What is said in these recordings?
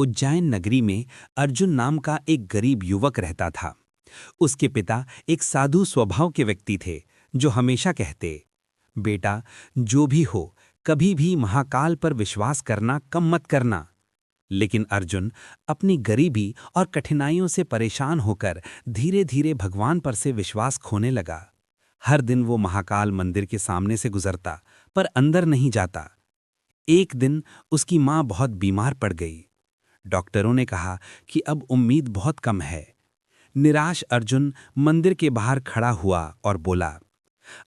उज्जैन नगरी में अर्जुन नाम का एक गरीब युवक रहता था। उसके पिता एक साधु स्वभाव के व्यक्ति थे, जो हमेशा कहते, बेटा, जो भी हो, कभी भी महाकाल पर विश्वास करना कम मत करना। लेकिन अर्जुन अपनी गरीबी और कठिनाइयों से परेशान होकर धीरे धीरे भगवान पर से विश्वास खोने लगा। हर दिन वो महाकाल मंदिर के सामने से गुजरता, पर अंदर नहीं जाता। एक दिन उसकी माँ बहुत बीमार पड़ गई। डॉक्टरों ने कहा कि अब उम्मीद बहुत कम है। निराश अर्जुन मंदिर के बाहर खड़ा हुआ और बोला,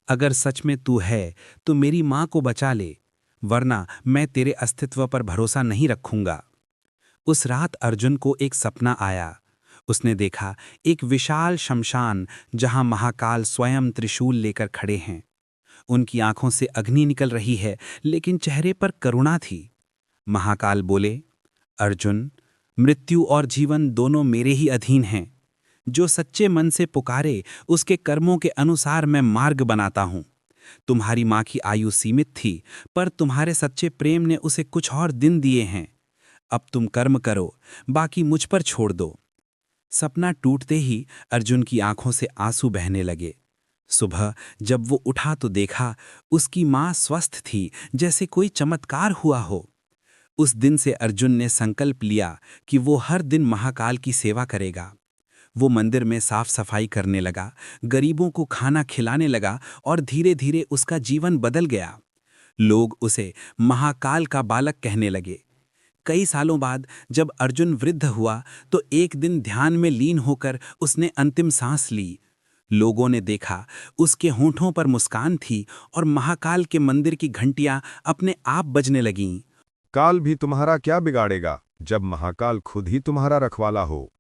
अगर सच में तू है तो मेरी माँ को बचा ले, वरना मैं तेरे अस्तित्व पर भरोसा नहीं रखूंगा। उस रात अर्जुन को एक सपना आया। उसने देखा एक विशाल शमशान, जहां महाकाल स्वयं त्रिशूल लेकर खड़े हैं। उनकी आंखों से अग्नि निकल रही है, लेकिन चेहरे पर करुणा थी। महाकाल बोले, अर्जुन, मृत्यु और जीवन दोनों मेरे ही अधीन हैं। जो सच्चे मन से पुकारे, उसके कर्मों के अनुसार मैं मार्ग बनाता हूं। तुम्हारी मां की आयु सीमित थी, पर तुम्हारे सच्चे प्रेम ने उसे कुछ और दिन दिए हैं। अब तुम कर्म करो, बाकी मुझ पर छोड़ दो। सपना टूटते ही अर्जुन की आंखों से आंसू बहने लगे। सुबह जब वो उठा तो देखा उसकी मां स्वस्थ थी, जैसे कोई चमत्कार हुआ हो। उस दिन से अर्जुन ने संकल्प लिया कि वो हर दिन महाकाल की सेवा करेगा। वो मंदिर में साफ सफाई करने लगा, गरीबों को खाना खिलाने लगा और धीरे धीरे उसका जीवन बदल गया। लोग उसे महाकाल का बालक कहने लगे। कई सालों बाद जब अर्जुन वृद्ध हुआ तो एक दिन ध्यान में लीन होकर उसने अंतिम सांस ली। लोगों ने देखा उसके होंठों पर मुस्कान थी और महाकाल के मंदिर की घंटियां अपने आप बजने लगीं। काल भी तुम्हारा क्या बिगाड़ेगा, जब महाकाल खुद ही तुम्हारा रखवाला हो।